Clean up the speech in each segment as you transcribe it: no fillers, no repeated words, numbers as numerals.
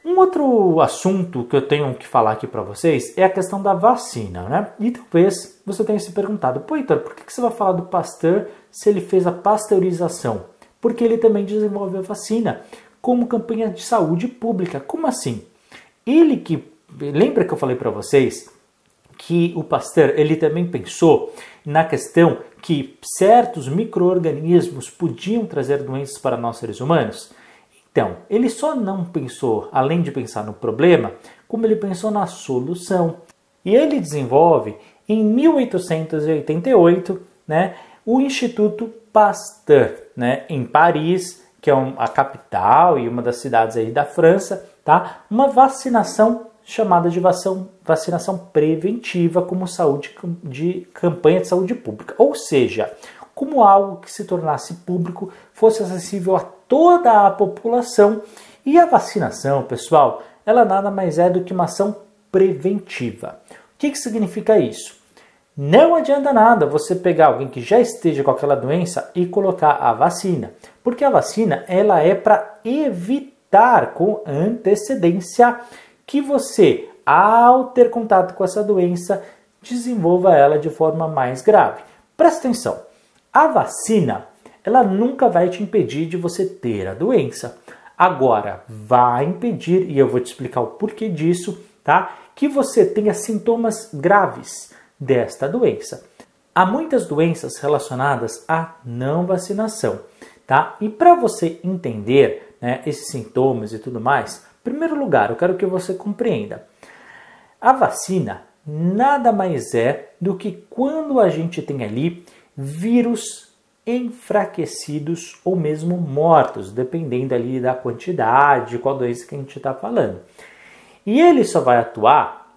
Um outro assunto que eu tenho que falar aqui para vocês é a questão da vacina, né? E talvez você tenha se perguntado, pô, Heitor, por que você vai falar do Pasteur se ele fez a pasteurização? Porque ele também desenvolveu a vacina como campanha de saúde pública. Como assim? Lembra que eu falei para vocês que o Pasteur ele também pensou na questão que certos micro-organismos podiam trazer doenças para nós seres humanos? Então, ele só não pensou, além de pensar no problema, como ele pensou na solução. E ele desenvolve, em 1888, né, o Instituto Pasteur, né, em Paris, que é a capital e uma das cidades aí da França, tá? Uma vacinação chamada de vacinação preventiva como campanha de saúde pública. Ou seja, como algo que se tornasse público, fosse acessível a toda a população. E a vacinação, pessoal, ela nada mais é do que uma ação preventiva. O que significa isso? Não adianta nada você pegar alguém que já esteja com aquela doença e colocar a vacina, porque a vacina ela é para evitar com antecedência que você, ao ter contato com essa doença, desenvolva ela de forma mais grave. Presta atenção, a vacina ela nunca vai te impedir de você ter a doença. Agora, vai impedir, e eu vou te explicar o porquê disso, tá? Que você tenha sintomas graves desta doença. Há muitas doenças relacionadas à não vacinação, tá? E para você entender, né, esses sintomas e tudo mais, em primeiro lugar, eu quero que você compreenda. A vacina nada mais é do que quando a gente tem ali vírus enfraquecidos ou mesmo mortos, dependendo ali da quantidade, qual doença que a gente está falando. E ele só vai atuar,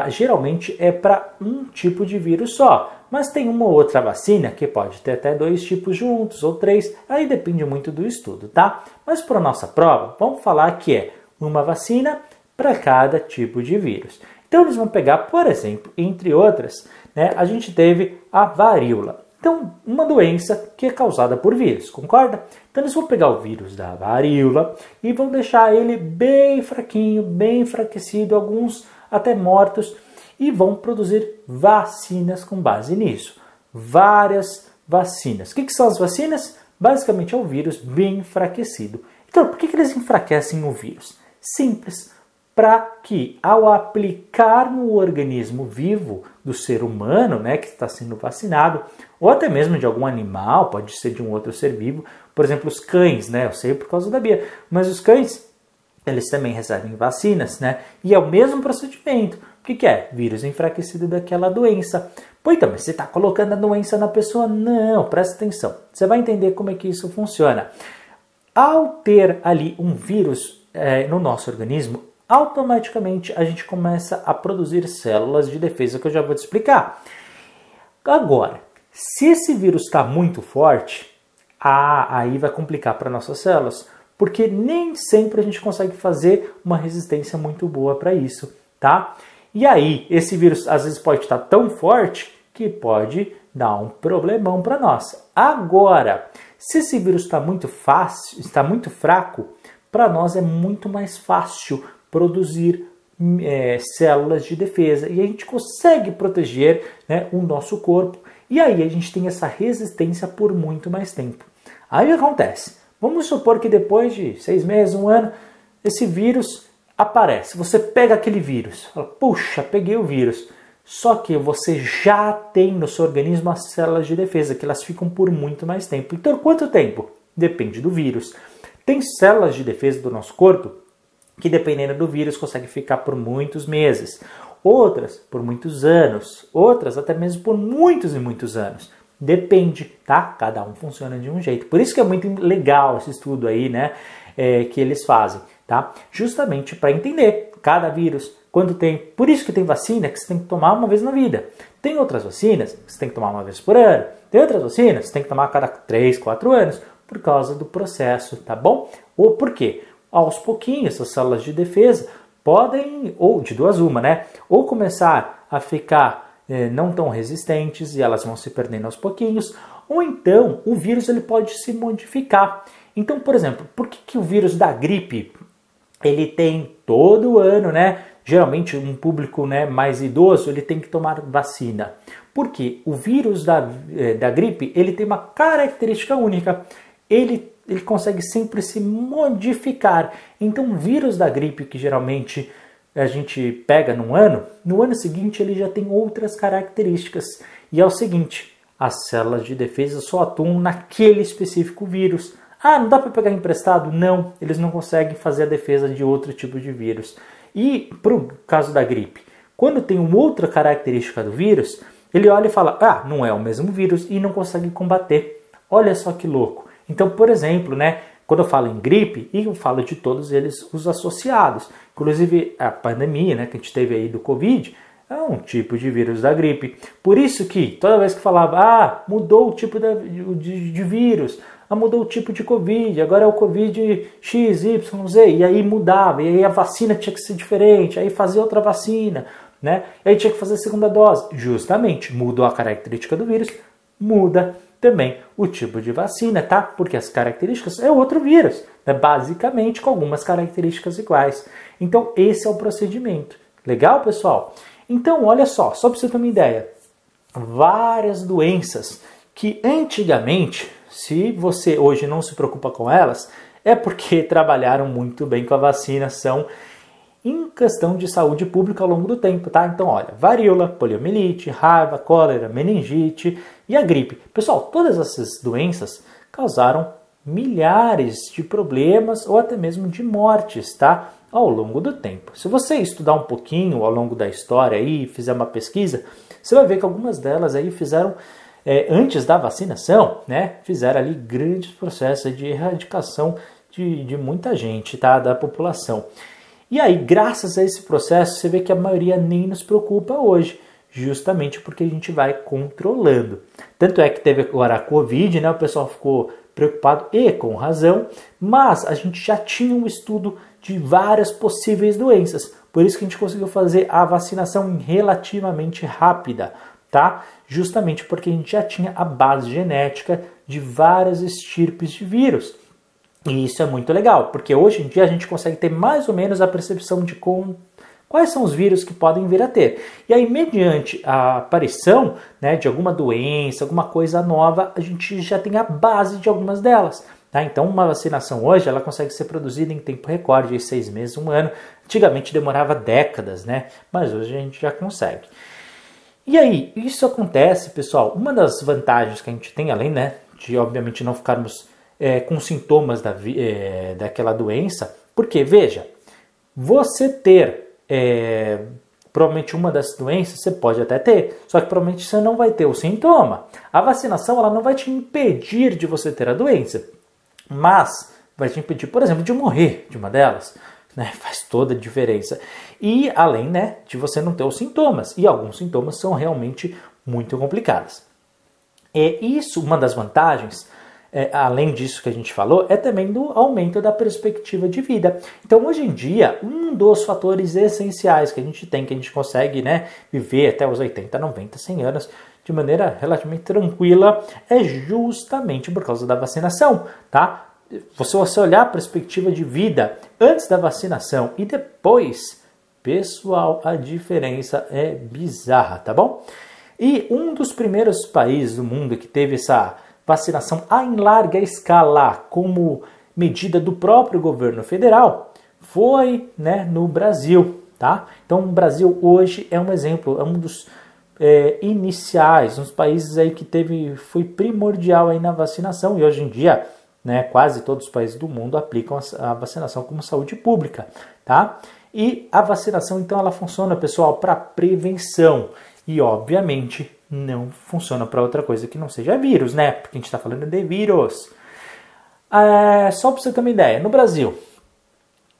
geralmente é para um tipo de vírus só, mas tem uma ou outra vacina que pode ter até 2 tipos juntos ou 3, aí depende muito do estudo, tá? Mas para a nossa prova, vamos falar que é uma vacina para cada tipo de vírus. Então eles vão pegar, por exemplo, entre outras, né, a gente teve a varíola. Então, uma doença que é causada por vírus, concorda? Então eles vão pegar o vírus da varíola e vão deixar ele bem fraquinho, bem enfraquecido, alguns até mortos, e vão produzir vacinas com base nisso. Várias vacinas. O que são as vacinas? Basicamente é o vírus bem enfraquecido. Então, por que eles enfraquecem o vírus? Simples. Para que, ao aplicar no organismo vivo do ser humano, né, que está sendo vacinado, ou até mesmo de algum animal, pode ser de um outro ser vivo, por exemplo, os cães, né, eu sei por causa da Bia, mas os cães, eles também recebem vacinas, né, e é o mesmo procedimento. O que é? Vírus enfraquecido daquela doença. Pô, então, mas você está colocando a doença na pessoa? Não, presta atenção. Você vai entender como é que isso funciona. Ao ter ali um vírus no nosso organismo, automaticamente a gente começa a produzir células de defesa, que eu já vou te explicar. Agora, se esse vírus está muito forte, aí vai complicar para nossas células, porque nem sempre a gente consegue fazer uma resistência muito boa para isso, tá? E aí, esse vírus às vezes pode estar tão forte que pode dar um problemão para nós. Agora, se esse vírus está muito fraco, para nós é muito mais fácil produzir células de defesa e a gente consegue proteger, né, o nosso corpo, e aí a gente tem essa resistência por muito mais tempo. Aí o que acontece? Vamos supor que depois de 6 meses, 1 ano, esse vírus aparece. Você pega aquele vírus, fala, puxa, peguei o vírus. Só que você já tem no seu organismo as células de defesa, que elas ficam por muito mais tempo. Então, quanto tempo? Depende do vírus. Tem células de defesa do nosso corpo que, dependendo do vírus, consegue ficar por muitos meses. Outras por muitos anos. Outras até mesmo por muitos e muitos anos. Depende, tá? Cada um funciona de um jeito. Por isso que é muito legal esse estudo aí, né? Que eles fazem, tá? Justamente para entender cada vírus, quando tem. Por isso que tem vacina que você tem que tomar uma vez na vida. Tem outras vacinas que você tem que tomar uma vez por ano. Tem outras vacinas que você tem que tomar a cada 3, 4 anos, por causa do processo, tá bom? Ou por quê? Aos pouquinhos, essas células de defesa podem, ou de duas uma, né? Ou começar a ficar não tão resistentes e elas vão se perdendo aos pouquinhos, ou então o vírus ele pode se modificar. Então, por exemplo, por que o vírus da gripe ele tem todo ano, né? Geralmente um público, né, mais idoso, ele tem que tomar vacina. Porque o vírus da gripe, ele tem uma característica única. Ele consegue sempre se modificar. Então o vírus da gripe, que geralmente a gente pega no ano seguinte ele já tem outras características. E é o seguinte, as células de defesa só atuam naquele específico vírus. Ah, não dá para pegar emprestado? Não, eles não conseguem fazer a defesa de outro tipo de vírus. E para o caso da gripe, quando tem uma outra característica do vírus, ele olha e fala, ah, não é o mesmo vírus e não consegue combater. Olha só que louco. Então, por exemplo, né, quando eu falo em gripe, eu falo de todos eles os associados. Inclusive a pandemia, né, que a gente teve aí do Covid, é um tipo de vírus da gripe. Por isso que toda vez que falava, mudou o tipo de vírus, mudou o tipo de Covid, agora é o Covid X, Y, Z, e aí mudava, e aí a vacina tinha que ser diferente, aí fazia outra vacina, né? E aí tinha que fazer a segunda dose. Justamente, mudou a característica do vírus, muda também o tipo de vacina, tá? Porque as características é outro vírus, né? Basicamente com algumas características iguais. Então esse é o procedimento. Legal, pessoal? Então, olha só para você ter uma ideia, várias doenças que antigamente, se você hoje não se preocupa com elas, é porque trabalharam muito bem com a vacinação em questão de saúde pública ao longo do tempo, tá? Então, olha, varíola, poliomielite, raiva, cólera, meningite e a gripe. Pessoal, todas essas doenças causaram milhares de problemas ou até mesmo de mortes, tá? Ao longo do tempo. Se você estudar um pouquinho ao longo da história e fizer uma pesquisa, você vai ver que algumas delas aí fizeram antes da vacinação, né, fizeram ali grandes processos de erradicação de muita gente, tá, da população. E aí, graças a esse processo, você vê que a maioria nem nos preocupa hoje, justamente porque a gente vai controlando. Tanto é que teve agora a Covid, né, o pessoal ficou preocupado e com razão, mas a gente já tinha um estudo de várias possíveis doenças, por isso que a gente conseguiu fazer a vacinação relativamente rápida, tá? Justamente porque a gente já tinha a base genética de várias estirpes de vírus. E isso é muito legal, porque hoje em dia a gente consegue ter mais ou menos a percepção de quais são os vírus que podem vir a ter. E aí, mediante a aparição, né, de alguma doença, alguma coisa nova, a gente já tem a base de algumas delas. Tá? Então, uma vacinação hoje ela consegue ser produzida em tempo recorde, em 6 meses, 1 ano. Antigamente demorava décadas, né? Mas hoje a gente já consegue. E aí, isso acontece, pessoal, uma das vantagens que a gente tem, além, né, de obviamente não ficarmos com sintomas daquela doença, porque, veja, você ter provavelmente uma das doenças, você pode até ter, só que provavelmente você não vai ter o sintoma. A vacinação ela não vai te impedir de você ter a doença, mas vai te impedir, por exemplo, de morrer de uma delas. Né? Faz toda a diferença. E além, né, de você não ter os sintomas. E alguns sintomas são realmente muito complicados. Isso, uma das vantagens, além disso que a gente falou, é também do aumento da perspectiva de vida. Então, hoje em dia, um dos fatores essenciais que a gente consegue, né, viver até os 80, 90, 100 anos de maneira relativamente tranquila, é justamente por causa da vacinação, tá? Se você olhar a perspectiva de vida antes da vacinação e depois, pessoal, a diferença é bizarra, tá bom? E um dos primeiros países do mundo que teve essa vacinação em larga escala como medida do próprio governo federal foi, né, no Brasil, tá? Então o Brasil hoje é um exemplo, é um dos iniciais, uns países aí que foi primordial aí na vacinação e hoje em dia, né, quase todos os países do mundo aplicam a vacinação como saúde pública, tá? E a vacinação, então, ela funciona, pessoal, para prevenção e, obviamente, não funciona para outra coisa que não seja vírus, né? Porque a gente está falando de vírus. Só para você ter uma ideia, no Brasil,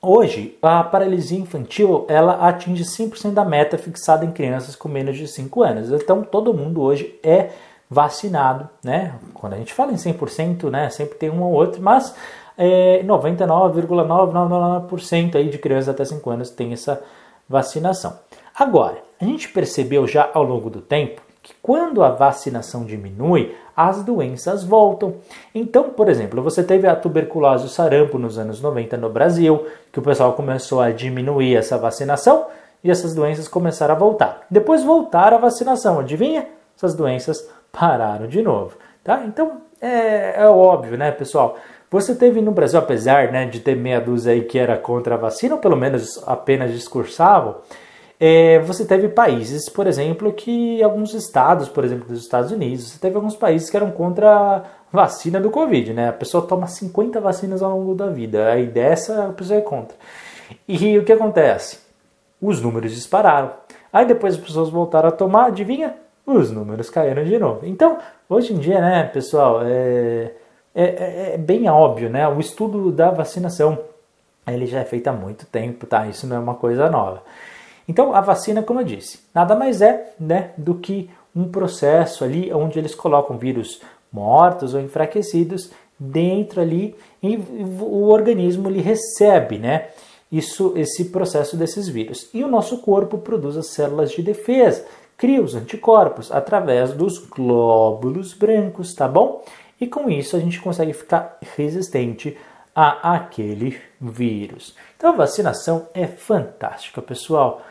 hoje, a paralisia infantil, ela atinge 100% da meta fixada em crianças com menos de 5 anos. Então, todo mundo hoje é vacinado, né? Quando a gente fala em 100%, né, sempre tem um ou outro, mas 99,999% aí de crianças até 5 anos tem essa vacinação. Agora, a gente percebeu já ao longo do tempo que quando a vacinação diminui, as doenças voltam. Então, por exemplo, você teve a tuberculose e o sarampo nos anos 90 no Brasil, que o pessoal começou a diminuir essa vacinação e essas doenças começaram a voltar. Depois voltaram a vacinação, adivinha? Essas doenças pararam de novo, tá? Então, é óbvio, né, pessoal? Você teve no Brasil, apesar, né, de ter meia dúzia aí que era contra a vacina, ou pelo menos apenas discursavam, você teve países, por exemplo, que alguns estados, por exemplo, dos Estados Unidos, você teve alguns países que eram contra a vacina do Covid, né? A pessoa toma 50 vacinas ao longo da vida, aí dessa a pessoa é contra. E o que acontece? Os números dispararam. Aí depois as pessoas voltaram a tomar, adivinha? Os números caíram de novo. Então, hoje em dia, né, pessoal, é bem óbvio, né? O estudo da vacinação, ele já é feito há muito tempo, tá? Isso não é uma coisa nova. Então, a vacina, como eu disse, nada mais é, né, do que um processo ali onde eles colocam vírus mortos ou enfraquecidos dentro ali e o organismo ele recebe, né, esse processo desses vírus. E o nosso corpo produz as células de defesa, cria os anticorpos através dos glóbulos brancos, tá bom? E com isso a gente consegue ficar resistente a aquele vírus. Então a vacinação é fantástica, pessoal.